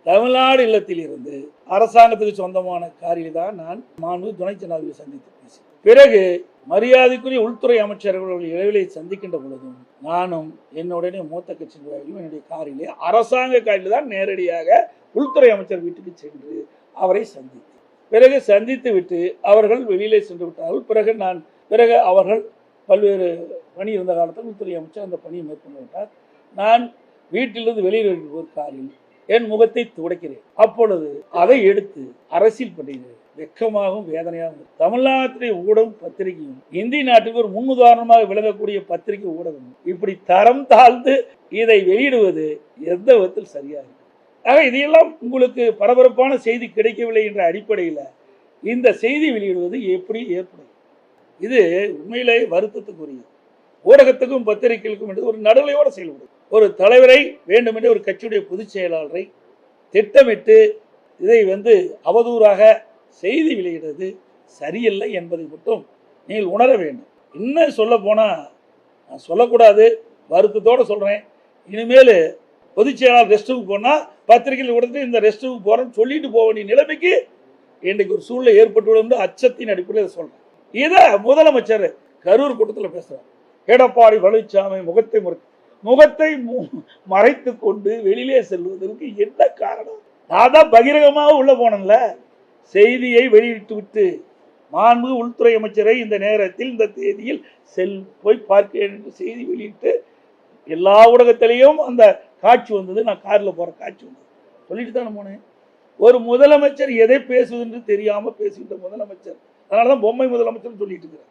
தமிழ்நாடு இல்லத்தில் இருந்து அரசாங்கத்துக்கு சொந்தமான காரில் தான் நான் மாண்பு துணை ஜனாதிபதியை சந்தித்து பேசினேன். பிறகு மரியாதைக்குரிய உள்துறை அமைச்சர்கள் இடைவெளியை சந்திக்கின்ற பொழுதும் நானும் என்னுடைய மூத்த கட்சி நிர்வாகிகளும் என்னுடைய காரிலே அரசாங்க காரில் தான் நேரடியாக உள்துறை அமைச்சர் வீட்டுக்கு சென்று அவரை சந்தித்தேன். பிறகு சந்தித்து விட்டு அவர்கள் வெளியிலே சென்று விட்டார்கள். பிறகு அவர்கள் பல்வேறு பணி இருந்த காலத்தில் உள்துறை அமைச்சர் அந்த பணியை மேற்கொண்டு விட்டார். நான் வீட்டிலிருந்து வெளியில் ஒரு காரில் என் முகத்தை துடைக்கிறேன். அப்பொழுது அதை எடுத்து அரசியல் பண்ணுகிறேன். வெக்கமாகவும் வேதனையாகவும் தமிழ்நாட்டிலே ஊடகம் பத்திரிகையும் இந்திய நாட்டுக்கு ஒரு முன்னுதாரணமாக விளங்கக்கூடிய பத்திரிகை ஊடகம் இப்படி தரம் தாழ்ந்து இதை வெளியிடுவது எந்த விதத்தில் சரியாக இருக்கு? ஆக இதையெல்லாம் உங்களுக்கு பரபரப்பான செய்தி கிடைக்கவில்லை என்ற அடிப்படையில் இந்த செய்தி வெளியிடுவது எப்படி ஏற்படும்? இது உண்மையிலே வருத்தத்துக்குரியது. ஊடகத்துக்கும் பத்திரிகைகளுக்கும் என்று ஒரு நடுநிலையோடு செயல்படும். ஒரு தலைவரை வேண்டுமென்றே ஒரு கட்சியுடைய பொதுச் செயலாளரை திட்டமிட்டு இதை அவதூறாக செய்தி வெளியிடுறது சரியில்லை என்பதை மட்டும் நீங்கள் உணர வேண்டும். இன்னும் சொல்ல போனால் நான் சொல்லக்கூடாது, வருத்தத்தோடு சொல்கிறேன். இனிமேல் பொதுச் செயலாளர் ரெஸ்ட் ரூமுக்கு போனால் பத்திரிகையில் கொடுத்து இந்த ரெஸ்ட் ரூமுக்கு போகிறேன்னு சொல்லிட்டு போக வேண்டிய நிலைமைக்கு இன்றைக்கு ஒரு சூழ்நிலை ஏற்பட்டுவிடும் அச்சத்தின் அடிப்படையில் சொல்கிறேன். இதை முதலமைச்சர் கரூர் கூட்டத்தில் பேசுகிறார். எடப்பாடி பழனிசாமி முகத்தை மறைத்து கொண்டு வெளியிலே செல்வதற்கு என்ன காரணம்? நான் தான் பகிரங்கமாக உள்ள போனேன்ல. செய்தியை வெளியிட்டு விட்டு மாண்பு உள்துறை அமைச்சரை இந்த நேரத்தில் இந்த தேதியில் போய் பார்க்கிறேன் என்று செய்தி வெளியிட்டு எல்லா ஊடகத்திலையும் அந்த காட்சி வந்தது. நான் காரில் போகிற காட்சி வந்தது. சொல்லிட்டு தானே போனேன். ஒரு முதலமைச்சர் எதை பேசுவது என்று தெரியாமல் பேசுகின்ற முதலமைச்சர். அதனால தான் பொம்மை முதலமைச்சர் சொல்லிட்டு இருக்கிறேன்.